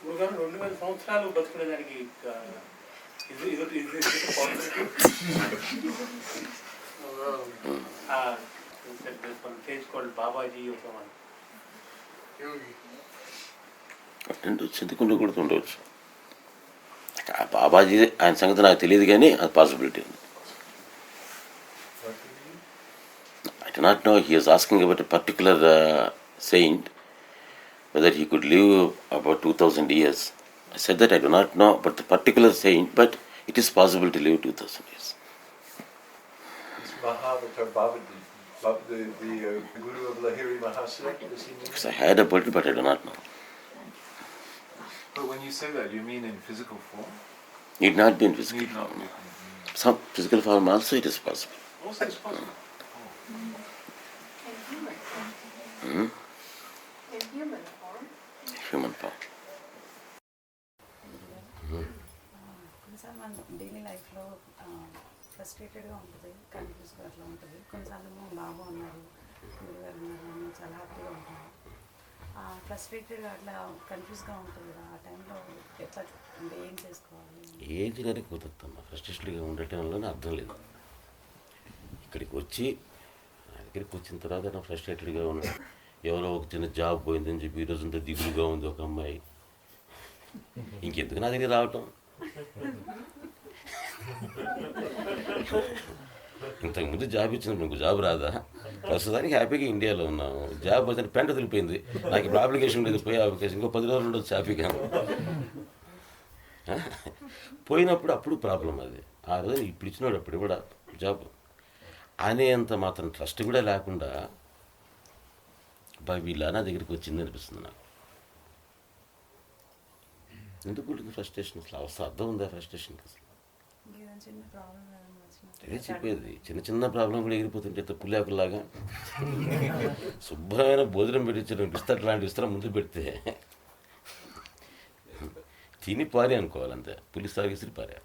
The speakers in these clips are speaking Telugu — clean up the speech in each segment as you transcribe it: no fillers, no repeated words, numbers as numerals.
గురుగారు 2000 సంవత్సరాలు బతుకునేదానికి బాబాజీ చింతకుండా కూడా ఉండవచ్చు. బాబాజీ ఆయన సంగతి నాకు తెలియదు, కానీ అది పాసిబిలిటీ ఉంది. I do not know. He is asking about a particular saint, whether he could live about 2000 years. I said that I do not know about the particular saint, but it is possible to live 2000 years. Mahavatar Babaji, the Guru of Lahiri Mahasaya? Because I heard about it, but I do not know. But when you say that, you mean in physical form? Need not be in physical form. Some physical form also it is possible. Also it's possible. Hmm? In human form? Human form. కొన్నిసార్లు మన డైలీ లైఫ్లో ఫ్రస్ట్రేటెడ్గా ఉంటుంది, కన్ఫ్యూజ్గా అట్లా ఉంటుంది. కొన్నిసార్లు బాబు ఉన్నారు, గురుగారు ఉన్నారు అని చాలా హ్యాపీగా ఉంటాము. ఫ్రస్ట్రేటెడ్గా అట్లా కన్ఫ్యూజ్గా ఉంటుంది కదా, ఆ టైంలో ఎట్లా అంటే ఏం చేసుకోవాలి? ఏం చేయడానికి కుదురుతాం. ఫ్రస్ట్రేషన్గా ఉండటంలోనే అర్థం లేదు. ఇక్కడికి వచ్చి నా దగ్గరికి వచ్చిన తర్వాత నా ఫ్రస్ట్రేటెడ్గా ఉన్నాడు. ఎవరో ఒక చిన్న జాబ్ పోయిందని చెప్పి ఈరోజంతా దిగులుగా ఉంది ఒక అమ్మాయి. ఇంకెందుకు నా దగ్గర రావటం? ఇంతకుముందు జాబ్ ఇచ్చినప్పుడు నీకు జాబ్ రాదా? ప్రస్తుతానికి హ్యాపీగా ఇండియాలో ఉన్నాము. జాబ్ వచ్చిన పెంట తెలిపోయింది. నాకు ఇప్పుడు అప్లికేషన్ లేదు, పోయే అప్లికేషన్ ఇంకో 10 రోజులు ఉండొచ్చు హ్యాపీగా. పోయినప్పుడు అప్పుడు ప్రాబ్లం అది. ఆ రోజు ఇప్పుడు ఇచ్చినాడు అప్పుడు కూడా జాబ్ అనేంత మాత్రం ట్రస్ట్ కూడా లేకుండా వీళ్ళ నా దగ్గరికి వచ్చింది అనిపిస్తుంది నాకు. ఎందుకు ఫ్రస్ట్రేషన్ అసలు అర్థం ఉందా ఫ్రస్ట్రేషన్కి? అసలు అదే చెప్పేది, చిన్న చిన్న ప్రాబ్లం కూడా ఎగిరిపోతుంటే పుల్లాకులాగా. శుభ్రమైన భోజనం పెట్టించడం బిస్తర్ లాంటి విస్తరం ముందు పెడితే తిని పారే అనుకోవాలంతే. పులిస్ తాగేసి పారే.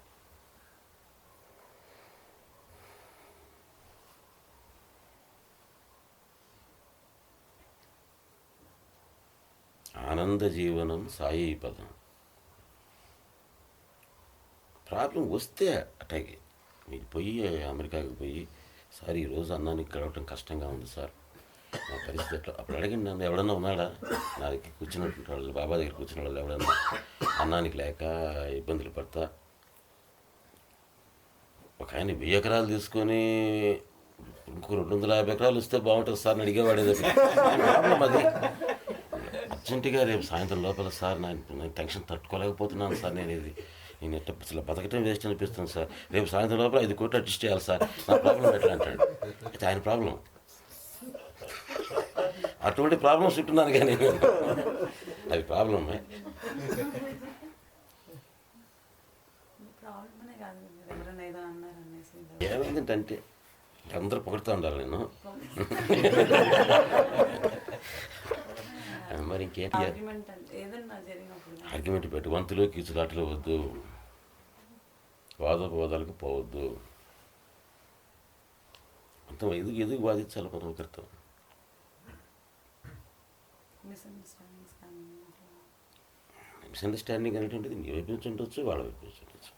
ఆనంద జీవనం సాయి పదం. ప్రాబ్లం వస్తే అట్లాగే మీరు పోయి అమెరికాకి పోయి, సార్ ఈరోజు అన్నానికి గడవటం కష్టంగా ఉంది సార్, నా పరిస్థితి ఎట్లా? అప్పుడు అడిగింది నన్ను, ఎవడన్నా ఉన్నాడా నా దగ్గర కూర్చున్నటువంటి వాళ్ళు, బాబా దగ్గర కూర్చున్న వాళ్ళు ఎవడన్నా అన్నానికి లేక ఇబ్బందులు పడతా? ఒక ఆయన 1000 ఎకరాలు తీసుకొని ఇంకో 250 ఎకరాలు వస్తే బాగుంటుంది సార్ అని అడిగేవాడేది. ప్రాబ్లం అది. అర్జెంటుగా రేపు సాయంత్రం లోపల సార్ నేను టెన్షన్ తట్టుకోలేకపోతున్నాను సార్, నేను అసలు బతకటం వేస్ట్ అనిపిస్తుంది సార్, రేపు సాయంత్రం లోపల 5 కోట్లు అడ్జస్ట్ చేయాలి సార్, నా ప్రాబ్లం ఎట్లా అంటాడు. అయితే ఆయన ప్రాబ్లం. అటువంటి ప్రాబ్లమ్స్ ఉంటున్నాను కానీ అది ప్రాబ్లమే. ఏమైందంటే అందరూ పొగడుతూ ఉండాలి నేను. మరి ఇంకేంటి ఆర్గ్యుమెంట్ పెట్టి వంతులో కీచులాటలు వద్దు, వాదోపవాదాలకు పోవద్దు. అంత ఎదుగు బాధించాలి మనం ఒకరితో. మిస్అండర్స్టాండింగ్ అనేటువంటిది నీ వైపు నుంచి ఉండొచ్చు, వాళ్ళ వైపు నుంచి ఉండొచ్చు.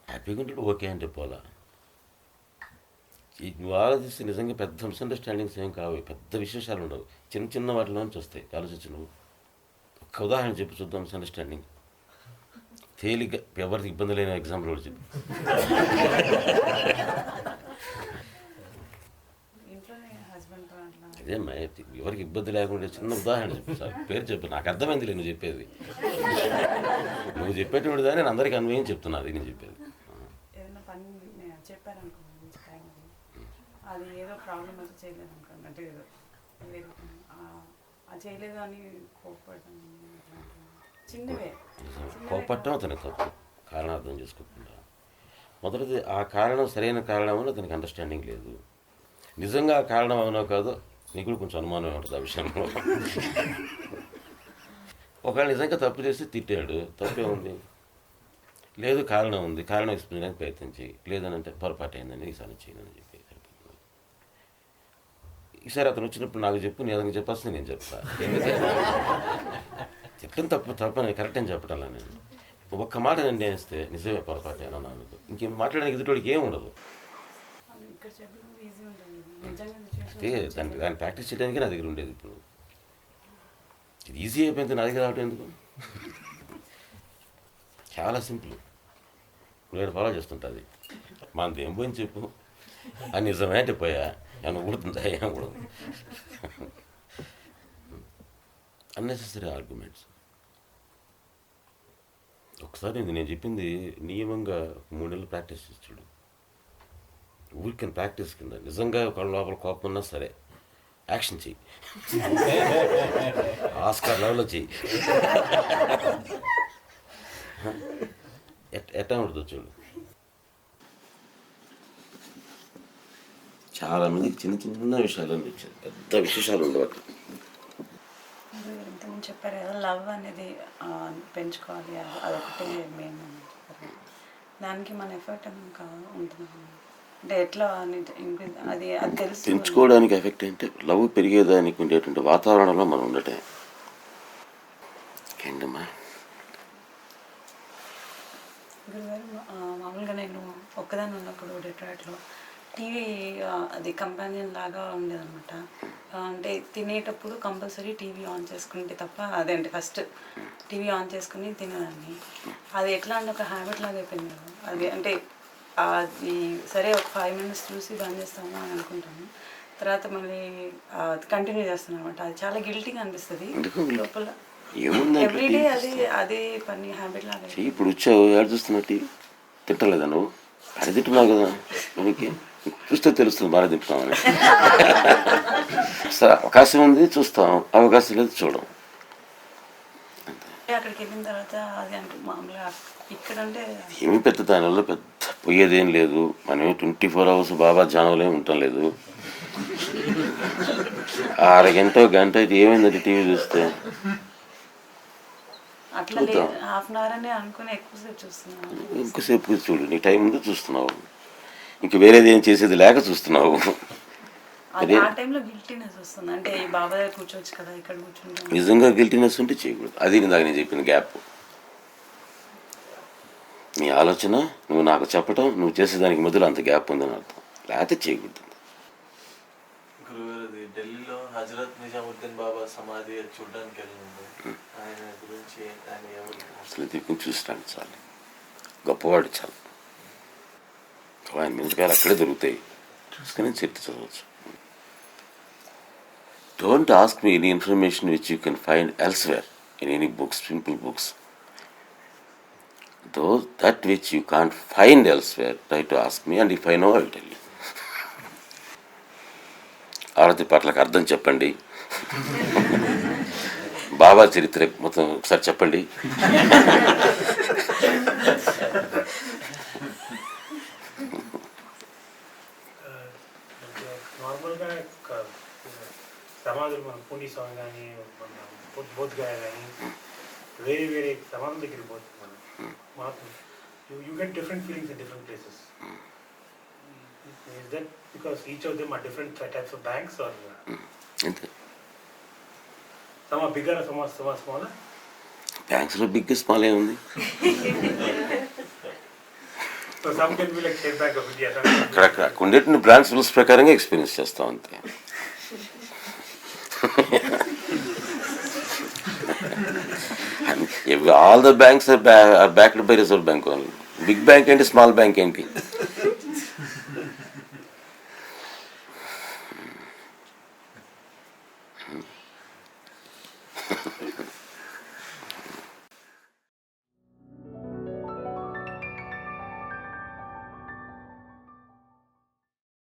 హ్యాపీగా ఉంటాడు ఓకే అంటే పోలా. నువ్వు ఆలోచిస్తే నిజంగా పెద్ద మిస్అండర్స్టాండింగ్స్ ఏం కావు, పెద్ద విశేషాలు ఉండవు, చిన్న చిన్న వాటిలో నుంచి వస్తాయి. ఆలోచించు నువ్వు. ఒక్క ఉదాహరణ చెప్పి చూద్దాం మిస్అండర్స్టాండింగ్. తేలిగ్గా ఎవరికి ఇబ్బంది లేని ఎగ్జాంపుల్ కూడా చెప్పి. అదే ఎవరికి ఇబ్బంది లేకుండా చిన్న ఉదాహరణ చెప్పు సార్, పేరు చెప్పు, నాకు అర్థమైంది లేదు నువ్వు చెప్పేది. నువ్వు చెప్పేటువంటి దాన్ని నేను అందరికీ అన్వయం చెప్తున్నా, అది నేను చెప్పేది. అది ఏదో ప్రాబ్లం అయితే చేయలేదు అనుకోండి, అది చేయలేదు అని కోప్పడటం, చిన్నవే. కోప్పట్టడం అతనికి తప్పు, కారణం అర్థం చేసుకోకుండా. మొదటిది ఆ కారణం సరైన కారణం అని అతనికి అండర్స్టాండింగ్ లేదు. నిజంగా ఆ కారణం అవునో కాదో నీకు కూడా కొంచెం అనుమానం ఉంటుంది ఆ విషయంలో. ఒకవేళ నిజంగా తప్పు చేసి తిట్టాడు, తప్పే ఉంది. లేదు కారణం ఉంది, కారణం ఎక్స్ప్లెయిన్ చేయడానికి ప్రయత్నం చేయి, లేదని అంటే పొరపాటు అయిందని ఈసారి చేయనని చెప్పి. ఈసారి అతను వచ్చినప్పుడు నాకు చెప్పు, నేను అతనికి చెప్పాల్సింది నేను చెప్తా. ఎందుకంటే చెప్పడం తప్పని కరెక్ట్ అని చెప్పటం నేను ఒక్క మాట నేను నేస్తే నిజమే పొరపాటు ఏమన్నా అనుకో ఇంకేం మాట్లాడడానికి ఎదుటివాడికి ఏం ఉండదు. ఇక్కడ చెప్పడం ఈజీ ఉంటుంది, నిజంగా అంటే దాన్ని ప్రాక్టీస్ చేయడానికి నా దగ్గర ఉండేది. ఇప్పుడు ఇది ఈజీ అయిపోయింది, నా దగ్గర రావటం ఎందుకు? చాలా సింపుల్, నేను ఫాలో చేస్తుంటుంది. మనది ఏం పోయింది చెప్పు, అది నిజమే అంటే పోయా ఏమన్నా ఉడుతుందా, ఏం కూడా అన్నెసెసరీ ఆర్గ్యుమెంట్స్. ఒకసారి నేను చెప్పింది నియమంగా 3 నెలలు ప్రాక్టీస్ చేసి చూడు. ఊరికని ప్రాక్టీస్ కింద నిజంగా ఒకళ్ళ లోపల కోపం ఉన్నా సరే యాక్షన్ చెయ్యి, ఆస్కార్ లెవెల్లో చెయ్యి. ఎట్టా ఉంటుంది చూడు. చాలామందికి చిన్న చిన్న విషయాలు అనిపించారు, పెద్ద విశేషాలు ఉండవు. ఇంతకుముందు చెప్పారు కదా, లవ్ అనేది పెంచుకోవాలి, అదొకటి మెయిన్ అని చెప్పారు. దానికి మన ఎఫర్ట్ ఉంటుంది అంటే ఎట్లా ఇంక్రీజ్ అది తెలుసు. పెంచుకోవడానికి ఎఫెక్ట్ అంటే లవ్ పెరిగేదానికి ఉండేటువంటి వాతావరణంలో మనం ఉండటం. ఏంటమ్మా గురుగారు, మామూలుగా నేను ఒక్కదాన్ని ఉన్నప్పుడు డెట్రాయిట్లో టీవీ అది కంపానియన్ లాగా ఉండేదన్నమాట. అంటే తినేటప్పుడు కంపల్సరీ టీవీ ఆన్ చేసుకుంటే తప్ప, అదేంటి ఫస్ట్ టీవీ ఆన్ చేసుకుని తినేదాన్ని. అది ఎట్లా అంటే ఒక హ్యాబిట్ లాగా అయిపోయింది కదా. అది అంటే అది సరే ఒక 5 minutes చూసి బంద్ చేస్తాము అని అనుకుంటాను, తర్వాత మళ్ళీ కంటిన్యూ చేస్తాను అనమాట. అది చాలా గిల్టీగా అనిపిస్తుంది లోపల. ఎవ్రీడే అదే పని హ్యాబిట్ లాగా. ఇప్పుడు వచ్చావు ఏడు చూస్తున్నా టీవీ తింటలేదా నువ్వు? అది తింటున్నావు కదా, మనకి చూస్తే తెలుస్తుంది బాగా తింటున్నామని. సరే అవకాశం ఉంది చూస్తాం, అవకాశం లేదు చూడం. అక్కడికి వెళ్ళిన తర్వాత అది అంటే మామూలుగా ఇక్కడ అంటే ఏమి పెద్ద దానివల్ల పెద్ద పోయేదేం లేదు. మనం 24 hours బాబా జానంలో ఉండటం లేదు. అరగంట గంట ఇది ఏమైందంటే టీవీ చూస్తే అట్లా లేదు, హాఫ్ అన్ అవర్ అని అనుకుని ఎక్కువసేపు చూస్తున్నాను. ఇంకోసేపు చూడు, నీ టైం ముందు చూస్తున్నావు, ఇంక వేరేది ఏం చేసేది లేక చూస్తున్నావు. అది ఆ టైంలో గిల్టీనెస్ వస్తుంది, అంటే బాబా దగ్గర కూర్చోవచ్చు కదా, ఇక్కడ కూర్చుంటాను. నిజంగా గిల్టీనెస్ ఉంటే చేయకూడదు. అది ఇందాక నేను చెప్పిన గ్యాప్. నీ ఆలోచన నువ్వు నాకు చెప్పటం, నువ్వు చేసేదానికి మధ్యలో అంత గ్యాప్ ఉందని అర్థం, లేకపోతే చేయకూడదు. గురుగారు, ఢిల్లీలో హజరత్ నిజాముద్దీన్ బాబా సమాధి చూడడానికి వెళ్ళింది. ఆయన గురించి ఆయన ఎవరు అసలు దిక్కుని చూసినాడు, చాలు గొప్పవాడు, చాలు. ఆయన మిగతాలు అక్కడే దొరుకుతాయి, చూసుకొని చరిత్ర చదవచ్చు. Don't ask me any information which you can find elsewhere in any books, simple books. Though that which you can't find elsewhere, try to ask me, and if I know, I will tell you. ఆరతి పాటలకు అర్థం చెప్పండి, బాబా చరిత్ర మొత్తం ఒకసారి చెప్పండి. నార్మల్గా సమాధులు మన పూణి స్వామి కానీ మన బోధ్గాయ కానీ వేరే సమాధుల దగ్గరికి పోతుంది మనం you get different feelings in different places. Is that because each of them are different types of banks, or some are bigger, some are smaller? బ్యాంక్స్లో బిగ్ స్మాల్ ఏముంది? So some can be like State Bank of India. అక్కడ ఉండేటువంటి బ్రాంచ్ రూల్స్ ప్రకారంగా ఎక్స్పీరియన్స్ చేస్తాం అంతే. All the banks are backed by reserve bank only. Big bank ఏంటి, స్మాల్ బ్యాంక్ ఏంటి?